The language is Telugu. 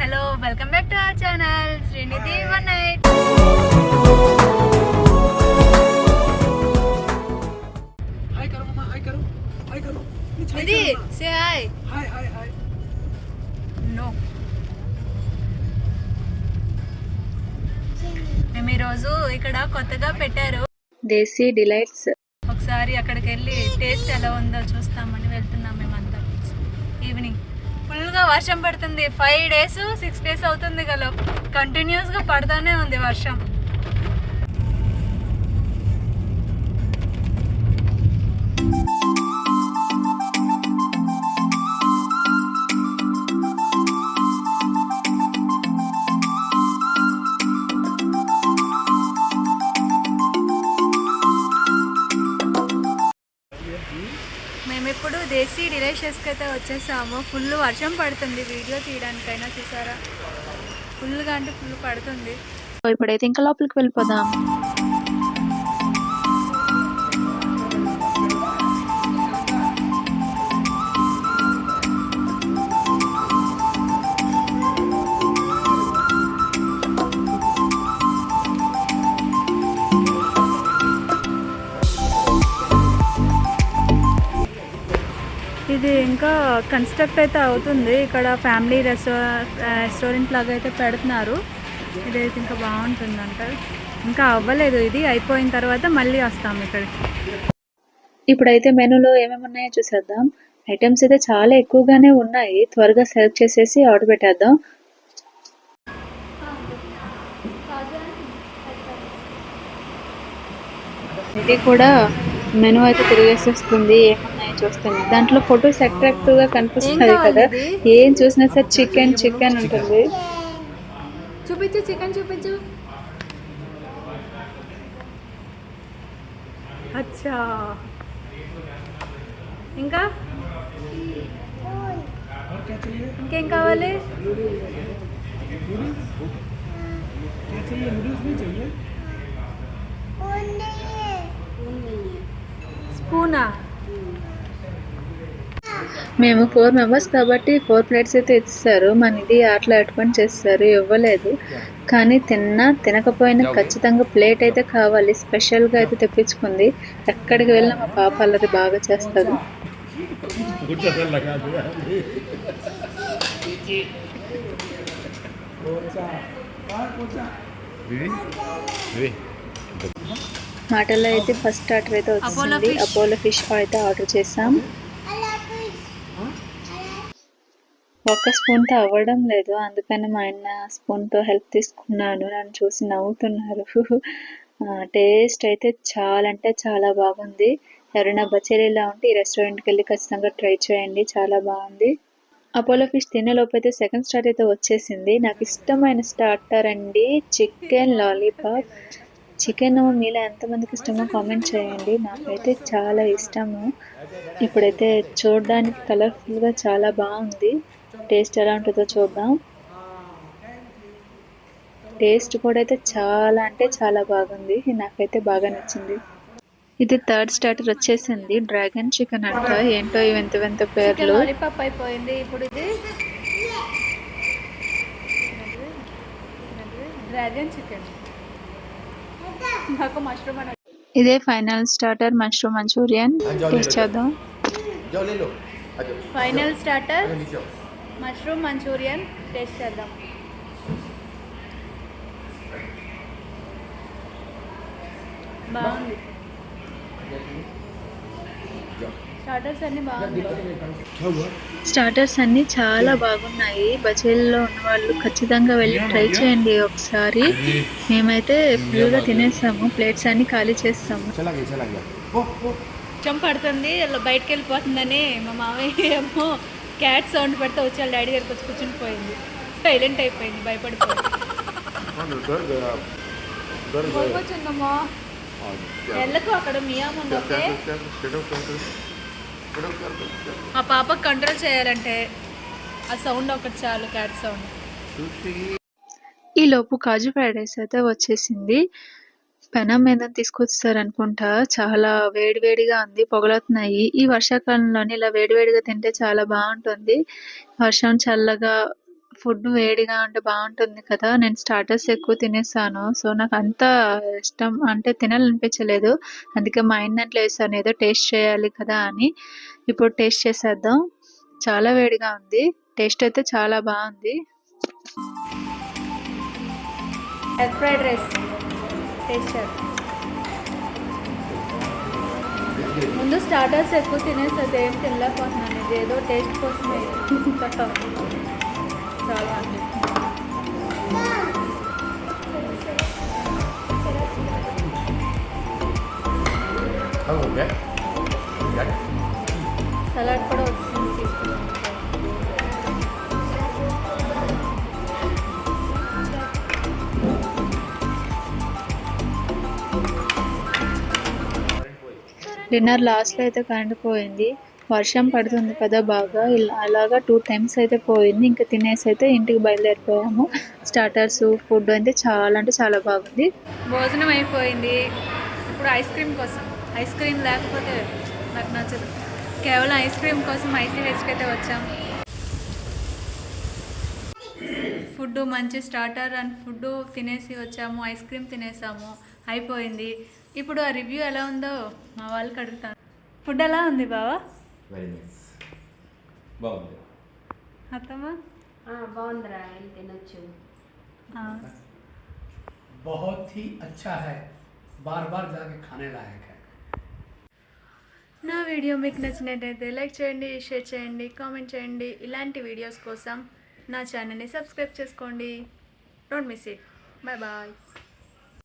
Hello welcome back to our channel Srinidhi one night. Hi करो मम्मा, हाय करो, हाय करो. నిధి సే హాయ్. हाय हाय हाय. నో మేము ఈరోజు ఇక్కడ కొత్తగా పెట్టారు దేశీ డిలైట్స్. ఒకసారి అక్కడికి వెళ్ళి టేస్ట్ ఎలా ఉందో చూస్తామని వెళ్తున్నాం మేమంతా. ఈవినింగ్ ఫుల్గా వర్షం పడుతుంది. 5 days 6 days అవుతుంది కదా, కంటిన్యూస్గా పడుతూనే ఉంది వర్షం. మేము ఇప్పుడు దేశీ డిలైషియస్కి అయితే వచ్చేసాము. ఫుల్ వర్షం పడుతుంది, వీడియో తీయడానికైనా చూసారా, ఫుల్గా అంటే ఫుల్ పడుతుంది. ఇప్పుడైతే ఇంకా లోపలికి వెళ్ళిపోదాం. ఇది ఇంకా కన్స్ట్రక్ట్ అయితే అవుతుంది. ఇక్కడ ఫ్యామిలీ రెస్టారెంట్ లాగా అయితే పెడుతున్నారు. ఇదైతే ఇంకా బాగుంటుందంట. ఇంకా అవ్వలేదు, ఇది అయిపోయిన తర్వాత మళ్ళీ వస్తాం ఇక్కడికి. ఇప్పుడైతే మెనూలో ఏమేమి ఉన్నాయో చూసేద్దాం. ఐటమ్స్ అయితే చాలా ఎక్కువగానే ఉన్నాయి. త్వరగా సెలెక్ట్ చేసేసి ఆర్డర్ పెట్టేద్దాం. ఇది కూడా మెనూ అయితే తిరిగేసేస్తుంది. ఏమున్నాయో చూస్తుంది. దాంట్లో ఫొటోస్ అట్రాక్టివ్ గా కనిపిస్తుంది కదా, ఏం చూసినా సరే చికెన్ చికెన్ ఉంటుంది. చూపించు, చికెన్ చూపించు. అచ్చా, ఇంకా ఇంకేం కావాలి? స్పూనా? మేము 4 members కాబట్టి 4 plates అయితే ఇస్తారు. మన ఇది అట్లా అటుపని చేస్తారు, ఇవ్వలేదు. కానీ తినకపోయినా ఖచ్చితంగా ప్లేట్ అయితే కావాలి. స్పెషల్గా అయితే తెప్పించుకుంది. ఎక్కడికి వెళ్ళినా మా పాప అల్లరి బాగా చేస్తుంది. మాటల్లో అయితే ఫస్ట్ స్టార్టర్ అయితే వచ్చింది. అపోలో ఫిష్ అయితే ఆర్డర్ చేసాం. ఒక్క స్పూన్తో అవ్వడం లేదు, అందుకని మా ఆయన స్పూన్తో హెల్ప్ తీసుకున్నాను. నన్ను చూసి నవ్వుతున్నారు. టేస్ట్ అయితే చాలా అంటే చాలా బాగుంది. ఎవరైనా బచేరీలా ఉంటే ఈ రెస్టారెంట్కి వెళ్ళి ఖచ్చితంగా ట్రై చేయండి, చాలా బాగుంది. అపోలో ఫిష్ తినేలోపు అయితే సెకండ్ స్టార్ట్ అయితే వచ్చేసింది. నాకు ఇష్టమైన స్టార్టర్ అండి చికెన్ లాలీపాప్. చికెన్ మీలో ఎంతమందికి ఇష్టమో కామెంట్ చేయండి. నాకైతే చాలా ఇష్టము. ఇప్పుడైతే చూడడానికి కలర్ఫుల్గా చాలా బాగుంది. టేస్ట్ ఎలా ఉంటుందో చూద్దాం. టేస్ట్ కూడా అయితే చాలా అంటే చాలా బాగుంది. నాకైతే బాగా నచ్చింది. ఇది థర్డ్ స్టార్టర్ వచ్చేసింది. డ్రాగన్ చికెన్ అంట. ఏంటో వింత వింత పేర్లు. లాలీపాప్ అయిపోయింది. ఇప్పుడు ఇది డ్రాగన్ చికెన్. నాకు మష్రూమ్ అని. ఇదే final starter mushroom Manchurian. Taste చేద్దాం. Final starter mushroom Manchurian taste చేద్దాం. బాగుంది. స్టార్టర్స్ అన్ని బాగుంది. స్టార్టర్స్ అన్ని చాలా బాగున్నాయి. బచేల్లో ఉన్న వాళ్ళు ఖచ్చితంగా వెళ్ళి ట్రై చేయండి ఒకసారి. మేమైతే ఫుల్గా తినేసాము, ప్లేట్స్ అన్ని ఖాళీ చేస్తాము. చెంప పడుతుంది, బయటకు వెళ్ళిపోతుందని మా మామయ్య ఏమో క్యాట్ సౌండ్ పెడితే వచ్చి వాళ్ళ డాడీ దగ్గరికి వచ్చి కూర్చుని పోయింది. సైలెంట్ అయిపోయింది, భయపడిపోయింది. వచ్చిందమ్మా ఎల్లకు అక్కడ మియామ్ ఉంది. ఓకే, ఆ పాపకు కంట్రోల్ చేయాలంటే ఆ సౌండ్ ఒకటి చాలు, క్యాట్ సౌండ్. ఈ లోపు కాజు ఫ్రైడ్ రైస్ అయితే వచ్చేసింది. పెనం మీద తీసుకొచ్చారు అనుకుంటా. చాలా వేడివేడిగా ఉంది, పొగలవుతున్నాయి. ఈ వర్షాకాలంలోనే ఇలా వేడివేడిగా తింటే చాలా బాగుంటుంది. వర్షం చల్లగా ఫుడ్ వేడిగా ఉంటే బాగుంటుంది కదా, నేను స్టార్టర్స్ ఎక్కువ తినేసాను. సో నాకు అంత ఇష్టం అంటే తినాలనిపించలేదు. అందుకే మా ఆయన దాంట్లో వేసాను, ఏదో టేస్ట్ చేయాలి కదా అని. ఇప్పుడు టేస్ట్ చేసేద్దాం. చాలా వేడిగా ఉంది, టేస్ట్ అయితే చాలా బాగుంది. ఎగ్ ఫ్రైడ్ రైస్ టేస్ట్ చేద్దాం. ముందు స్టార్టర్స్ ఎక్కువ తినేసి అదేం తినలేకపోతున్నాను. ఇది ఏదో టేస్ట్ కోసమే కట్టం చాలా అనిపిస్తుంది. సలాడ్ కూడా వచ్చింది తీసుకున్నాను. డిన్నర్ లాస్ట్లో అయితే కరెంట్ పోయింది. వర్షం పడుతుంది కదా బాగా, అలాగా 2 times అయితే పోయింది. ఇంకా తినేసి అయితే ఇంటికి బయలుదేరిపోయాము. స్టార్టర్స్ ఫుడ్ అయితే చాలా బాగుంది. భోజనం అయిపోయింది. ఇప్పుడు ఐస్ క్రీమ్ కోసం, ఐస్ క్రీమ్ లేకపోతే నాకు నచ్చదు. కేవలం ఐస్ క్రీమ్ కోసం ఐసీహెచ్కి అయితే వచ్చాము. ఫుడ్ మంచి స్టార్టర్ అండ్ ఫుడ్ తినేసి వచ్చాము. ఐస్ క్రీమ్ తినేసాము, అయిపోయింది. ఇప్పుడు ఆ రివ్యూ ఎలా ఉందో మా వాళ్ళకి అడుగుతాను. ఫుడ్ ఎలా ఉంది బావా? వెరీ నైస్, బాగుంది. అత్తమ్మా బాగుందిరా, తినొచ్చు. बहुत ही अच्छा है, बार बार जाके खाने लायक है. నా వీడియో మీకు నచ్చినట్టయితే లైక్ చేయండి, షేర్ చేయండి, కామెంట్ చేయండి. ఇలాంటి వీడియోస్ కోసం నా ఛానల్ని సబ్స్క్రైబ్ చేసుకోండి. Don't miss it. Bye bye.